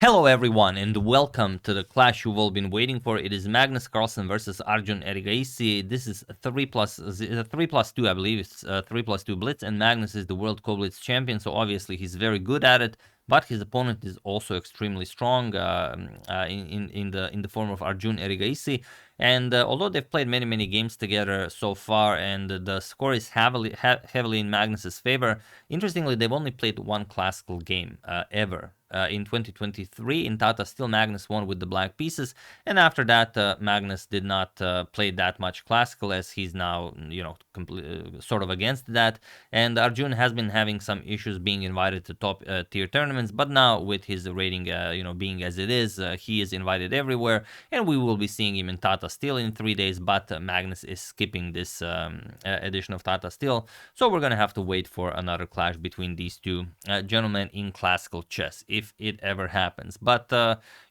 Hello everyone and welcome to the clash you've all been waiting for. It is Magnus Carlsen versus Arjun Erigaisi. This is 3+2, I believe. It's 3+2 Blitz, and Magnus is the World Co-Blitz champion, so obviously he's very good at it. But his opponent is also extremely strong in the form of Arjun Erigaisi. And although they've played many games together so far, and the score is heavily in Magnus's favor, interestingly, they've only played one classical game ever. In 2023, in Tata Steel, Magnus won with the black pieces, and after that, Magnus did not play that much classical, as he's now, sort of against that. And Arjun has been having some issues being invited to top tier tournaments, but now with his rating, being as it is, he is invited everywhere, and we will be seeing him in Tata Steel in 3 days. But Magnus is skipping this edition of Tata Steel, so we're gonna have to wait for another clash between these two gentlemen in classical chess, if it ever happens. But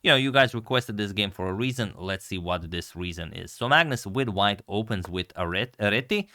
you guys requested this game for a reason. Let's see what this reason is. So Magnus with white opens with A30.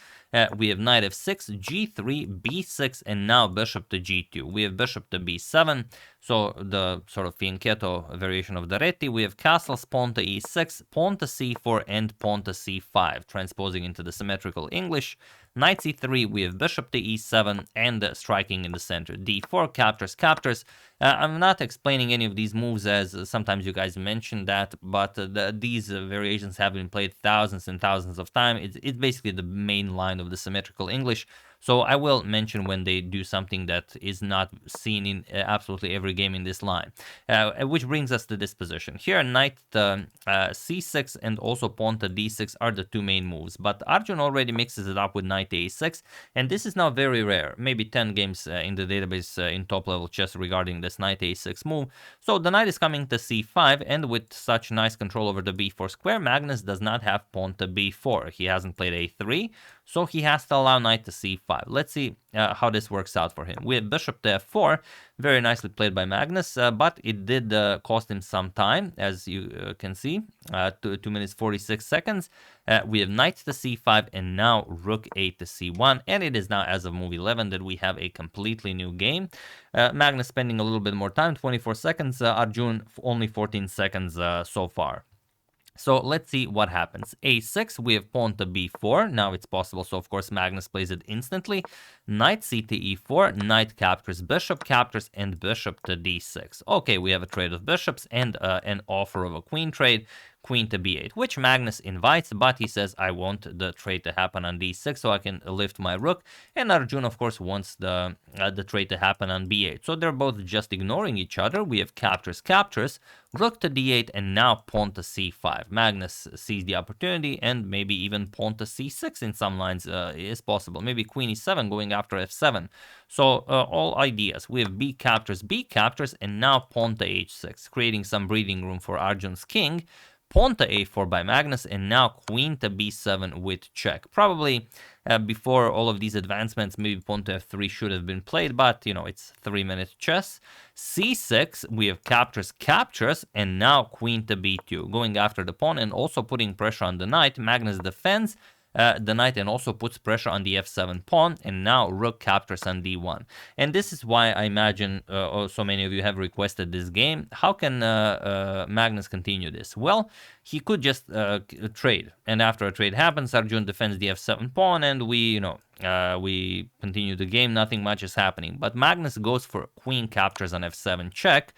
We have knight f6, g3, b6, and now bishop to g2. We have bishop to b7, so the sort of fianchetto variation of the reti. We have castles, pawn to e6, pawn to c4, and pawn to c5, transposing into the symmetrical English. Knight c3, we have bishop to e7, and striking in the center. d4, captures. I'm not explaining any of these moves, as sometimes you guys mentioned that, but these variations have been played thousands and thousands of times. It's basically the main line of the symmetrical English. So I will mention when they do something that is not seen in absolutely every game in this line. Which brings us to this position. Here, knight c6 and also pawn to d6 are the two main moves. But Arjun already mixes it up with knight a6, and this is now very rare. Maybe 10 games in the database in top-level chess regarding this knight a6 move. So the knight is coming to c5, and with such nice control over the b4 square, Magnus does not have pawn to b4. He hasn't played a3, so he has to allow knight to c5. Let's see how this works out for him. We have bishop to f4, very nicely played by Magnus, but it did cost him some time, as you can see, 2 minutes 46 seconds. We have knight to c5, and now rook 8 to c1, and it is now, as of move 11, that we have a completely new game. Magnus spending a little bit more time, 24 seconds, Arjun only 14 seconds so far. So let's see what happens. a6, we have pawn to b4. Now it's possible, so of course Magnus plays it instantly. Knight c to e4, knight captures, and bishop to d6. Okay, we have a trade of bishops and an offer of a queen trade. Queen to b8, which Magnus invites, but he says, I want the trade to happen on d6 so I can lift my rook. And Arjun, of course, wants the trade to happen on b8. So they're both just ignoring each other. We have captures, rook to d8, and now pawn to c5. Magnus sees the opportunity, and maybe even pawn to c6 in some lines is possible. Maybe queen e7 going after f7. So all ideas. We have b captures, and now pawn to h6, creating some breathing room for Arjun's king. Pawn to a4 by Magnus, and now queen to b7 with check. Probably before all of these advancements, maybe pawn to f3 should have been played, but, it's 3-minute chess. c6, we have captures, and now queen to b2, going after the pawn and also putting pressure on the knight. Magnus defends the knight and also puts pressure on the f7 pawn, and now rook captures on d1. And this is why I imagine so many of you have requested this game. How can Magnus continue this? Well, he could just trade, and after a trade happens, Arjun defends the f7 pawn, and we continue the game. Nothing much is happening, but Magnus goes for queen captures on f7 check,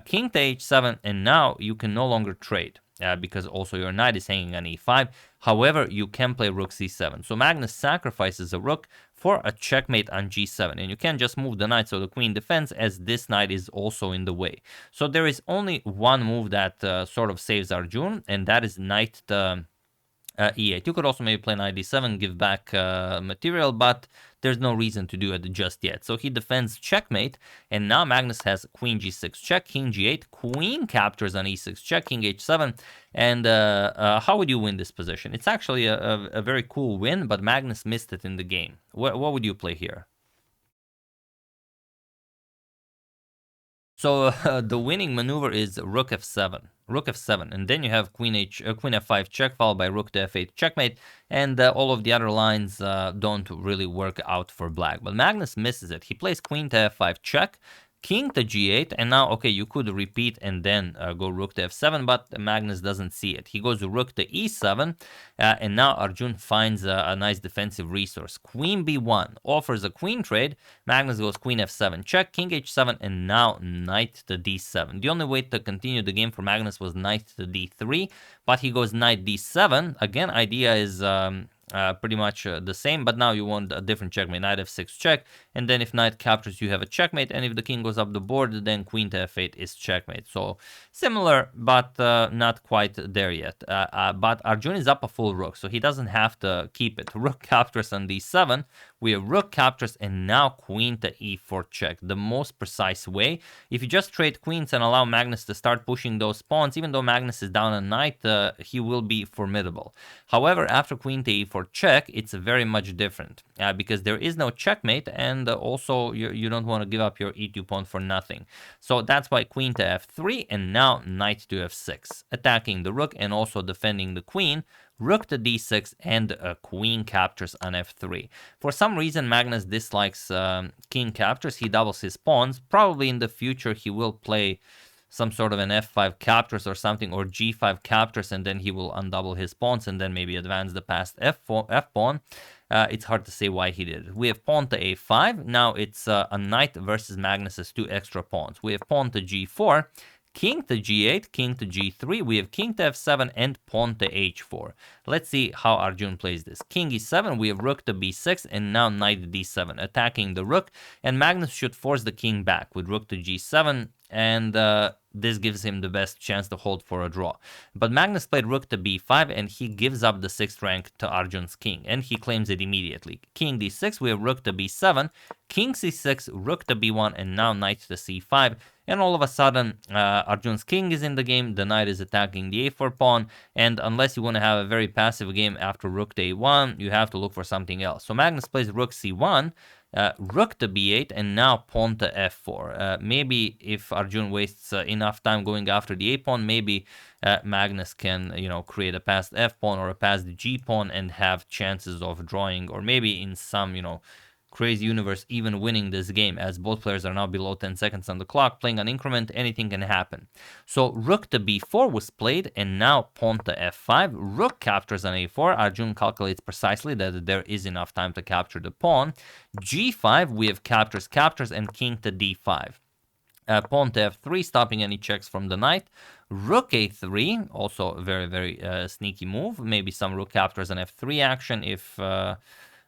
king to h7, and now you can no longer trade. Because also your knight is hanging on e5. However, you can play rook c7. So Magnus sacrifices a rook for a checkmate on g7. And you can't just move the knight so the queen defends, as this knight is also in the way. So there is only one move that sort of saves Arjun, and that is knight to e8. You could also maybe play knight d7, give back material, but there's no reason to do it just yet. So he defends checkmate, and now Magnus has queen g6 check, king g8, queen captures on e6 check, king h7. And how would you win this position? It's actually a very cool win, but Magnus missed it in the game. What would you play here? So the winning maneuver is rook f7, and then you have queen f5 check, followed by rook to f8 checkmate, and all of the other lines don't really work out for black. But Magnus misses it. He plays queen to f5 check, king to g8, and now, okay, you could repeat and then go rook to f7, but Magnus doesn't see it. He goes rook to e7, and now Arjun finds a nice defensive resource. Queen b1 offers a queen trade. Magnus goes queen f7 check, king h7, and now knight to d7. The only way to continue the game for Magnus was knight to d3, but he goes knight d7. Again, idea is pretty much the same, but now you want a different checkmate. Knight f6 check, and then if knight captures, you have a checkmate, and if the king goes up the board, then queen to f8 is checkmate. So similar, but not quite there yet. But Arjun is up a full rook, so he doesn't have to keep it. Rook captures on d7. We have rook captures, and now queen to e4 check. The most precise way. If you just trade queens and allow Magnus to start pushing those pawns, even though Magnus is down a knight, he will be formidable. However, after queen to e4 check, it's very much different because there is no checkmate, and also you don't want to give up your e2 pawn for nothing. So that's why queen to f3, and now knight to f6, attacking the rook and also defending the queen. Rook to d6, and queen captures on f3. For some reason, Magnus dislikes king captures. He doubles his pawns. Probably in the future, he will play some sort of an f5 captures or something, or g5 captures, and then he will undouble his pawns and then maybe advance the past f pawn. It's hard to say why he did it. We have pawn to a5. Now it's a knight versus Magnus's 2 extra pawns. We have pawn to g4. King to g8, king to g3, we have king to f7, and pawn to h4. Let's see how Arjun plays this. King e7, we have rook to b6, and now knight to d7, attacking the rook, and Magnus should force the king back with rook to g7, and this gives him the best chance to hold for a draw. But Magnus played rook to b5, and he gives up the 6th rank to Arjun's king, and he claims it immediately. King d6, we have rook to b7, king c6, rook to b1, and now knight to c5. And all of a sudden, Arjun's king is in the game, the knight is attacking the a4 pawn, and unless you want to have a very passive game after rook to a1, you have to look for something else. So Magnus plays rook c1, rook to b8, and now pawn to f4. Maybe if Arjun wastes enough time going after the a pawn, maybe Magnus can, create a passed f pawn or a passed g pawn and have chances of drawing, or maybe in some, crazy universe even winning this game, as both players are now below 10 seconds on the clock. Playing an increment, anything can happen. So rook to b4 was played, and now pawn to f5. Rook captures on a4. Arjun calculates precisely that there is enough time to capture the pawn. g5, we have captures, and king to d5. Pawn to f3, stopping any checks from the knight. Rook a3, also a very, very sneaky move. Maybe some rook captures on f3 action if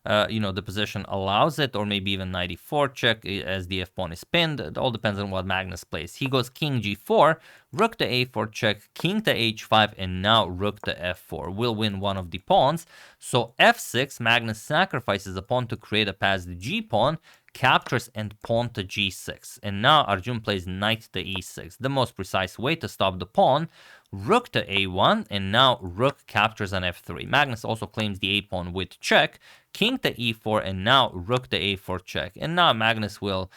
the position allows it, or maybe even knight e4 check as the f-pawn is pinned. It all depends on what Magnus plays. He goes king g4, rook to a4 check, king to h5, and now rook to f4. Will win one of the pawns. So f6, Magnus sacrifices a pawn to create a passed g-pawn, captures, and pawn to g6. And now Arjun plays knight to e6, the most precise way to stop the pawn. Rook to a1, and now rook captures on f3. Magnus also claims the a-pawn with check. King to e4, and now rook to a4 check. And now Magnus will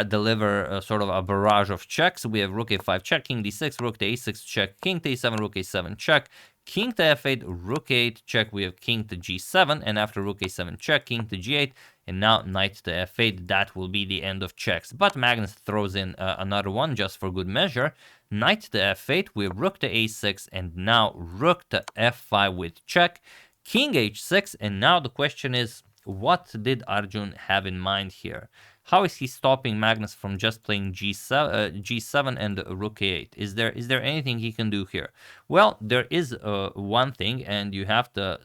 deliver sort of a barrage of checks. We have rook a5 check, king d6, rook to a6 check, king to e7, rook a7 check, king to f8, rook a8 check. We have king to g7, and after rook a7 check, king to g8, and now knight to f8. That will be the end of checks. But Magnus throws in another one just for good measure. Knight to f8, we have rook to a6, and now rook to f5 with check. King h6, and now the question is, what did Arjun have in mind here? How is he stopping Magnus from just playing g7 and rook a8? Is there anything he can do here? Well, there is one thing, and you have to,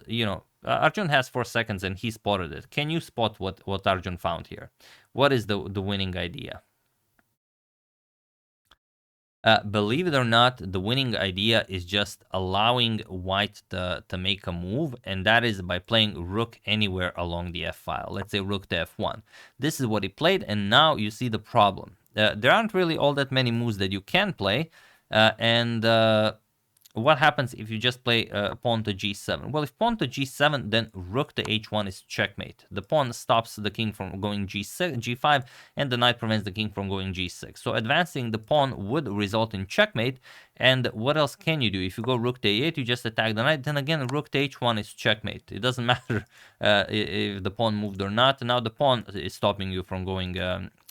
Arjun has 4 seconds and he spotted it. Can you spot what Arjun found here? What is the winning idea? Believe it or not, the winning idea is just allowing white to make a move, and that is by playing rook anywhere along the f-file. Let's say rook to f1. This is what he played, and now you see the problem. There aren't really all that many moves that you can play, and what happens if you just play pawn to g7? Well, if pawn to g7, then rook to h1 is checkmate. The pawn stops the king from going g5, and the knight prevents the king from going g6. So advancing the pawn would result in checkmate. And what else can you do? If you go rook to a8, you just attack the knight. Then again, rook to h1 is checkmate. It doesn't matter if the pawn moved or not. Now the pawn is stopping you from going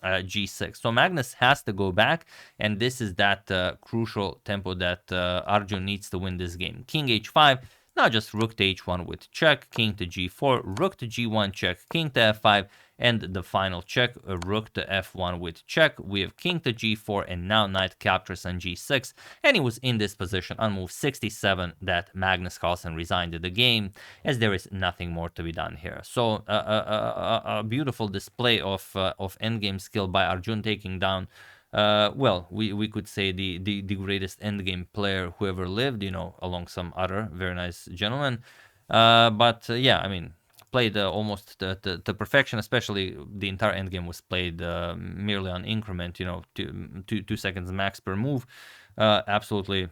g6. So Magnus has to go back, and this is that crucial tempo that Arjun needs to win this game. King h5, now just rook to h1 with check, king to g4, rook to g1 check, king to f5, and the final check, rook to f1 with check. We have king to g4, and now knight captures on g6, and he was in this position on move 67 that Magnus Carlsen resigned the game, as there is nothing more to be done here. So a beautiful display of endgame skill by Arjun, taking down well, we could say the greatest endgame player who ever lived, you know, along some other very nice gentlemen. But yeah, I mean, played almost to perfection. Especially the entire endgame was played merely on increment, you know, 2 seconds max per move. Absolutely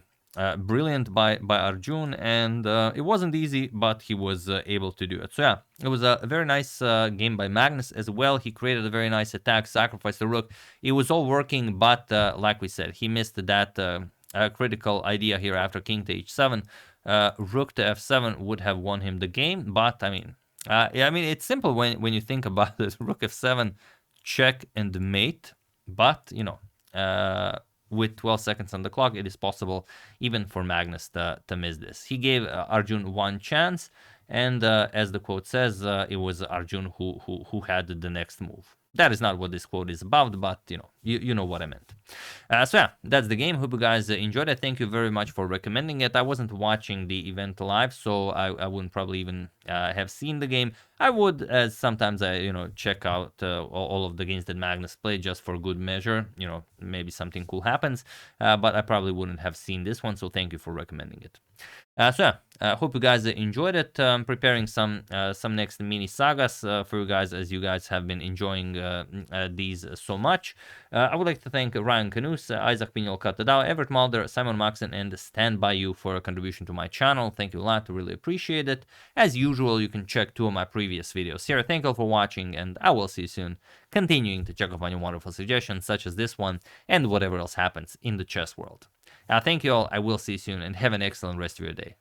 brilliant by Arjun, and it wasn't easy, but he was able to do it. So yeah, it was a very nice game by Magnus as well. He created a very nice attack, sacrificed the rook. It was all working, but like we said, he missed that critical idea here after king to h7. Rook to f7 would have won him the game, but I mean, yeah, I mean, it's simple when you think about it. Rook f7, check and mate, but you know, with 12 seconds on the clock, it is possible even for Magnus to miss this. He gave Arjun one chance, and as the quote says, it was Arjun who had the next move. That is not what this quote is about, but you know, you know what I meant. So yeah, that's the game. Hope you guys enjoyed it. Thank you very much for recommending it. I wasn't watching the event live, so I wouldn't probably even have seen the game. I would, as sometimes I, you know, check out all of the games that Magnus played just for good measure. You know, maybe something cool happens, but I probably wouldn't have seen this one, so thank you for recommending it. So yeah, hope you guys enjoyed it. Preparing some next mini sagas for you guys, as you guys have been enjoying these so much. I would like to thank Ryan Canus, Isaac Pinol Catadao, Everett Mulder, Simon Maxon, and Stand By You for a contribution to my channel. Thank you a lot, really appreciate it. As usual, you can check 2 of my previous videos here. Thank you all for watching, and I will see you soon, continuing to check off on your wonderful suggestions such as this one and whatever else happens in the chess world. Thank you all. I will see you soon, and have an excellent rest of your day.